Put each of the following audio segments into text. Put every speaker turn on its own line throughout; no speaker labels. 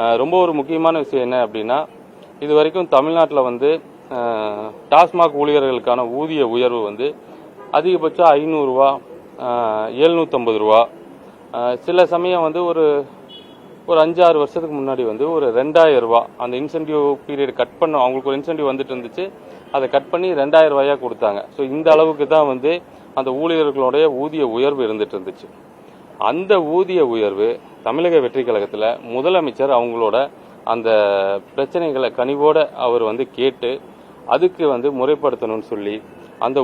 ரொம்ப ஒரு முக்கியமான விஷயம் என்ன அப்படின்னா, இது வரைக்கும் தமிழ்நாட்டில் வந்து டாஸ்மாக் ஊழியர்களுக்கான ஊதிய உயர்வு வந்து அதிகபட்சம் 500 ரூபா, 750 ரூபா, சில சமயம் வந்து ஒரு 5-6 வருஷத்துக்கு முன்னாடி வந்து ஒரு 2000 ரூபா அந்த இன்சென்டிவ் பீரியட் கட் பண்ண அவங்களுக்கு ஒரு இன்சென்டிவ் வந்துட்டு இருந்துச்சு. அதை கட் பண்ணி 2000 ரூபாயா கொடுத்தாங்க. ஸோ இந்த அளவுக்கு தான் வந்து அந்த ஊழியர்களுடைய ஊதிய உயர்வு இருந்துட்டு இருந்துச்சு. அந்த ஊதிய உயர்வு தமிழக வெற்றி கழகத்தில் முதலமைச்சர் அவங்களோட அந்த பிரச்சனைகளை கனிவோட அவர் வந்து கேட்டு அதுக்கு வந்து முறைப்படுத்தணும்னு சொல்லி அந்த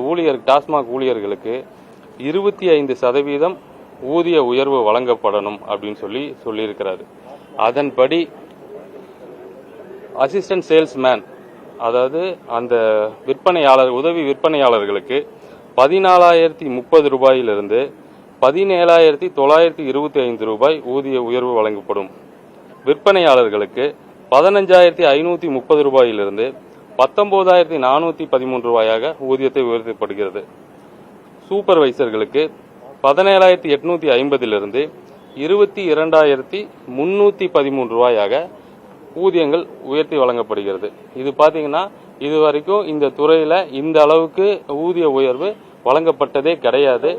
டாஸ்மாக் ஊழியர்களுக்கு 25% ஊதிய உயர்வு வழங்கப்படணும் அப்படின்னு சொல்லியிருக்கிறாரு. அதன்படி அசிஸ்டன்ட் சேல்ஸ்மேன், அதாவது அந்த விற்பனையாளர், உதவி விற்பனையாளர்களுக்கு 14,030 ரூபாயிலிருந்து 17,925 ரூபாய் ஊதிய உயர்வு வழங்கப்படும். விற்பனையாளர்களுக்கு 15,530 ரூபாயிலிருந்து 19,413 ரூபாயாக ஊதியத்தை உயர்த்தப்படுகிறது. சூப்பர்வைசர்களுக்கு 17,850 22,313 ரூபாயாக ஊதியங்கள் உயர்த்தி வழங்கப்படுகிறது. இது பாத்தீங்கன்னா இதுவரைக்கும் இந்த துறையில இந்த அளவுக்கு ஊதிய உயர்வு வழங்கப்பட்டதே கிடையாது.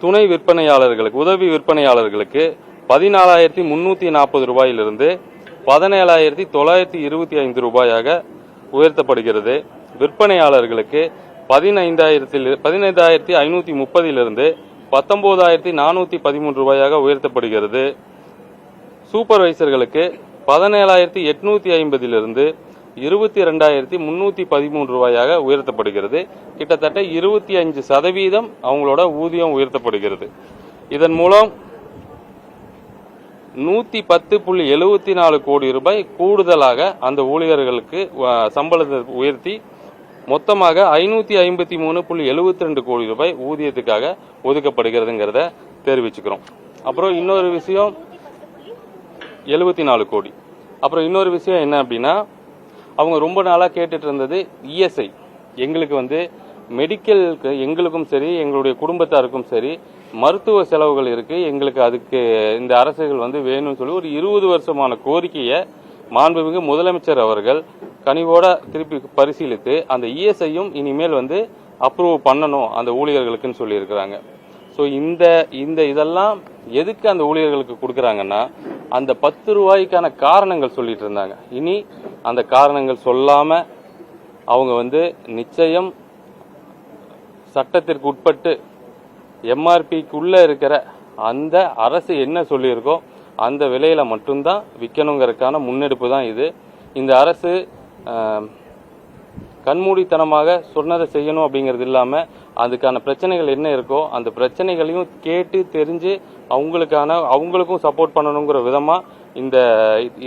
துணை விற்பனையாளர்களுக்கு, உதவி விற்பனையாளர்களுக்கு 14,340 ரூபாயிலிருந்து 17,925 ரூபாயாக உயர்த்தப்படுகிறது. விற்பனையாளர்களுக்கு 15,530 19,413 ரூபாயாக உயர்த்தப்படுகிறது. சூப்பர்வைசர்களுக்கு 17,850 22,313 ரூபாயாக உயர்த்தப்படுகிறது. கிட்டத்தட்ட 25% அவங்களோட ஊதியம் உயர்த்தப்படுகிறது. இதன் மூலம் 110.74 கோடி ரூபாய் கூடுதலாக அந்த ஊழியர்களுக்கு சம்பளத்தை உயர்த்தி மொத்தமாக 553.72 கோடி ரூபாய் ஊதியத்துக்காக ஒதுக்கப்படுகிறதுங்கிறத தெரிவிச்சுக்கிறோம். அப்புறம் இன்னொரு விஷயம் 74 கோடி. அப்புறம் இன்னொரு விஷயம் என்ன அப்படின்னா, அவங்க ரொம்ப நாளா கேட்டுட்டு இருந்தது இஎஸ்ஐ. எங்களுக்கு வந்து மெடிக்கல், எங்களுக்கும் சரி எங்களுடைய குடும்பத்தாருக்கும் சரி மருத்துவ செலவுகள் இருக்கு, எங்களுக்கு அதுக்கு இந்த அரசுகள் வந்து வேணும்னு சொல்லி ஒரு 20 வருஷமான கோரிக்கையை மாண்புமிகு முதலமைச்சர் அவர்கள் கனிவோட திருப்பி பரிசீலித்து அந்த இஎஸ்ஐயும் இனிமேல் வந்து அப்ரூவ் பண்ணணும் அந்த ஊழியர்களுக்குன்னு சொல்லி இருக்கிறாங்க. ஸோ இதெல்லாம் எதுக்கு அந்த ஊழியர்களுக்கு கொடுக்குறாங்கன்னா, அந்த 10 ரூபாய்க்கான காரணங்கள் சொல்லிட்டு இருந்தாங்க. இனி அந்த காரணங்கள் சொல்லாம அவங்க வந்து நிச்சயம் சட்டத்திற்கு உட்பட்டு எம்ஆர்பிக்குள்ள இருக்கிற அந்த அரசு என்ன சொல்லியிருக்கோ அந்த விலையில மட்டும்தான் விற்கணுங்கிறதுக்கான முன்னெடுப்பு தான் இது. இந்த அரசு கண்மூடித்தனமாக சொன்னதை செய்யணும் அப்படிங்கிறது இல்லாம அதுக்கான பிரச்சனைகள் என்ன இருக்கோ அந்த பிரச்சனைகளையும் கேட்டு தெரிஞ்சு அவங்களுக்கும் சப்போர்ட் பண்ணணுங்கிற விதமா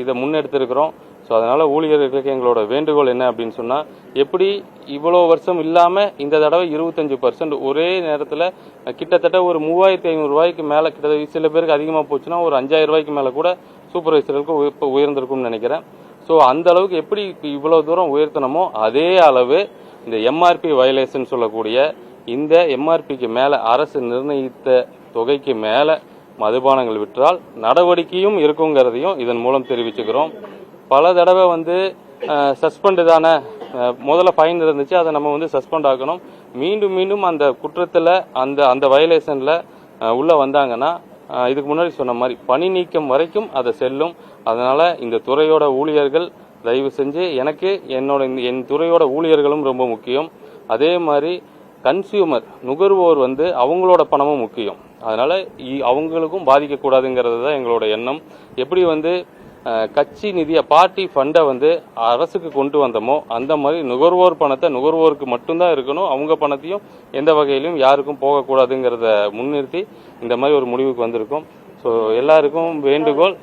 இதை முன்னெடுத்திருக்கிறோம். ஸோ அதனால ஊழியர்களுக்கு எங்களோட வேண்டுகோள் என்ன அப்படின்னு சொன்னா, எப்படி இவ்வளோ வருஷம் இல்லாம இந்த தடவை 25% ஒரே நேரத்தில் கிட்டத்தட்ட ஒரு 3,500 ரூபாய்க்கு மேல, கிட்டத்தட்ட சில பேருக்கு அதிகமாக போச்சுன்னா ஒரு 5,000 ரூபாய்க்கு மேல கூட சூப்பர்வைசர்களுக்கு உயர்ந்திருக்கும்னு நினைக்கிறேன். ஸோ அந்த அளவுக்கு எப்படி இவ்வளவு தூரம் உயர்த்தணுமோ அதே அளவு இந்த எம்ஆர்பி வயலேஷன் சொல்லக்கூடிய இந்த எம்ஆர்பிக்கு மேல அரசு நிர்ணயித்த தொகைக்கு மேல மதுபானங்கள் விற்றால் நடவடிக்கையும் இருக்குங்கிறதையும் இதன் மூலம் தெரிவிச்சுக்கிறோம். பல தடவை வந்து சஸ்பெண்ட் தானே, முதல்ல ஃபைன் இருந்துச்சு, அதை நம்ம வந்து சஸ்பெண்ட் ஆக்கணும். மீண்டும் மீண்டும் அந்த குற்றத்தில் அந்த வயலேஷன்ல உள்ள வந்தாங்கன்னா இதுக்கு முன்னாடி சொன்ன மாதிரி பணி நீக்கம் வரைக்கும் அதை செல்லும். அதனால இந்த துறையோட ஊழியர்கள் தயவு செஞ்சு, எனக்கு என் துறையோட ஊழியர்களும் ரொம்ப முக்கியம். அதே மாதிரி கன்சியூமர், நுகர்வோர் வந்து அவங்களோட பணமும் முக்கியம். அதனால அவங்களுக்கும் பாதிக்கக்கூடாதுங்கிறது தான் எங்களோட எண்ணம். எப்படி வந்து கட்சி நிதியை, பார்ட்டி ஃபண்டை வந்து அரசுக்கு கொண்டு வந்தோமோ அந்த மாதிரி நுகர்வோர் பணத்தை நுகர்வோருக்கு மட்டும்தான் இருக்கணும். அவங்க பணத்தையும் எந்த வகையிலும் யாருக்கும் போகக்கூடாதுங்கிறத முன்னிறுத்தி இந்த மாதிரி ஒரு முடிவுக்கு வந்திருக்கோம். ஸோ எல்லாருக்கும் வேண்டுகோள்.